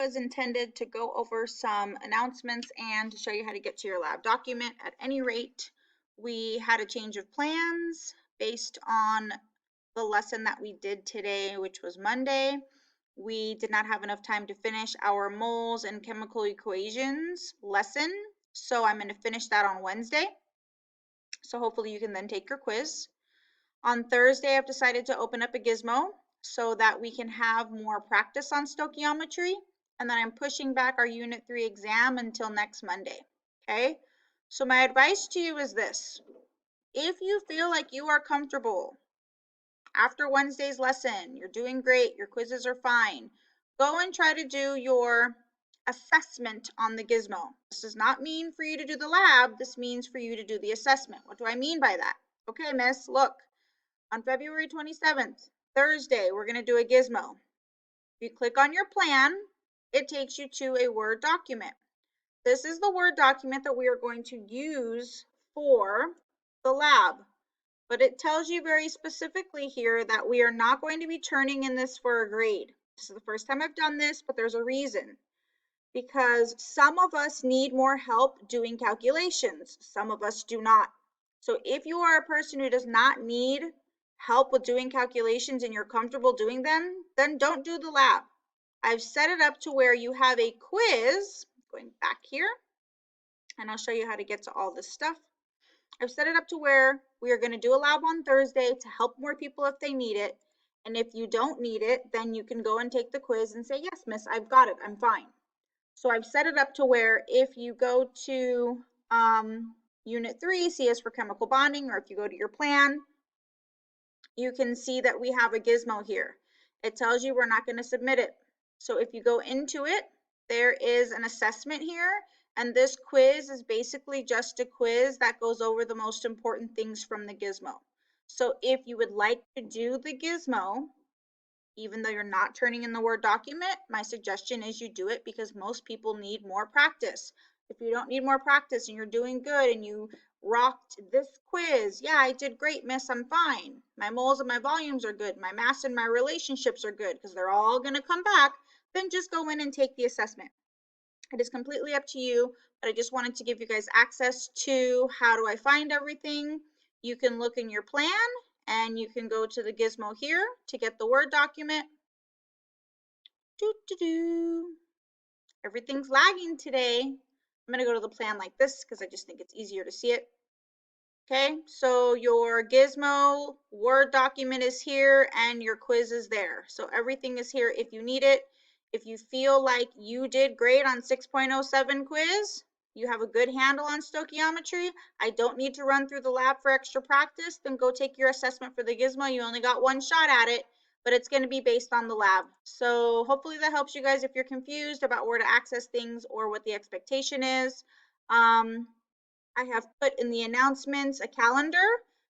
Was intended to go over some announcements and to show you how to get to your lab document. At any rate, we had a change of plans based on the lesson that we did today, which was Monday. We did not have enough time to finish our moles and chemical equations lesson, so I'm going to finish that on Wednesday. So hopefully you can then take your quiz. On Thursday, I've decided to open up a Gizmo so that we can have more practice on stoichiometry. And then I'm pushing back our Unit 3 exam until next Monday. Okay? So my advice to you is this. If you feel like you are comfortable after Wednesday's lesson, you're doing great, your quizzes are fine, go and try to do your assessment on the Gizmo. This does not mean for you to do the lab. This means for you to do the assessment. What do I mean by that? Okay, miss, look. On February 27th, Thursday, we're going to do a Gizmo. If you click on your plan, it takes you to a Word document. This is the Word document that we are going to use for the lab. But it tells you very specifically here that we are not going to be turning in this for a grade. This is the first time I've done this, but there's a reason. Because some of us need more help doing calculations. Some of us do not. So if you are a person who does not need help with doing calculations and you're comfortable doing them, then don't do the lab. I've set it up to where you have a quiz, going back here, and I'll show you how to get to all this stuff. I've set it up to where we are going to do a lab on Thursday to help more people if they need it. And if you don't need it, then you can go and take the quiz and say, yes, miss, I've got it, I'm fine. So I've set it up to where if you go to Unit 3, C is for chemical bonding, or if you go to your plan, you can see that we have a Gizmo here. It tells you we're not going to submit it. So if you go into it, there is an assessment here, and this quiz is basically just a quiz that goes over the most important things from the Gizmo. So if you would like to do the Gizmo, even though you're not turning in the Word document, my suggestion is you do it because most people need more practice. If you don't need more practice and you're doing good and you rocked this quiz, yeah, I did great, miss, I'm fine. My moles and my volumes are good. My mass and my relationships are good because they're all going to come back. Then just go in and take the assessment. It is completely up to you, but I just wanted to give you guys access to how do I find everything. You can look in your plan and you can go to the Gizmo here to get the Word document. Everything's lagging today. I'm going to go to the plan like this because I just think it's easier to see it. Okay, so your Gizmo Word document is here and your quiz is there. So everything is here if you need it. If you feel like you did great on 6.07 quiz, you have a good handle on stoichiometry, I don't need to run through the lab for extra practice, then go take your assessment for the Gizmo. You only got one shot at it, but it's going to be based on the lab. So hopefully that helps you guys if you're confused about where to access things or what the expectation is. I have put in the announcements a calendar.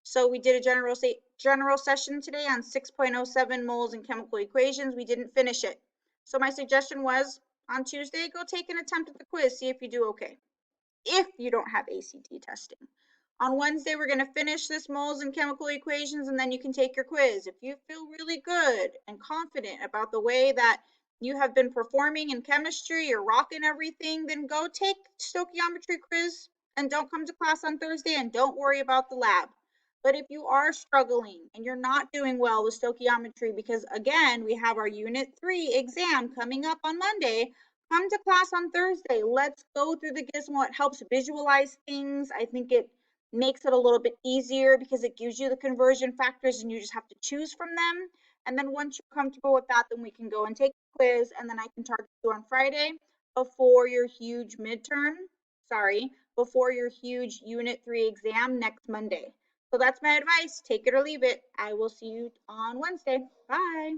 So we did a general session today on 6.07 moles and chemical equations. We didn't finish it. So my suggestion was on Tuesday, go take an attempt at the quiz, see if you do okay, if you don't have ACT testing. On Wednesday, we're going to finish this moles and chemical equations, and then you can take your quiz. If you feel really good and confident about the way that you have been performing in chemistry, you're rocking everything, then go take stoichiometry quiz and don't come to class on Thursday and don't worry about the lab. But if you are struggling and you're not doing well with stoichiometry, because again, we have our Unit 3 exam coming up on Monday, come to class on Thursday. Let's go through the Gizmo. It helps visualize things. I think it makes it a little bit easier because it gives you the conversion factors and you just have to choose from them. And then once you're comfortable with that, then we can go and take the quiz, and then I can target you on Friday before your huge midterm, before your huge Unit 3 exam next Monday. So that's my advice. Take it or leave it. I will see you on Wednesday. Bye.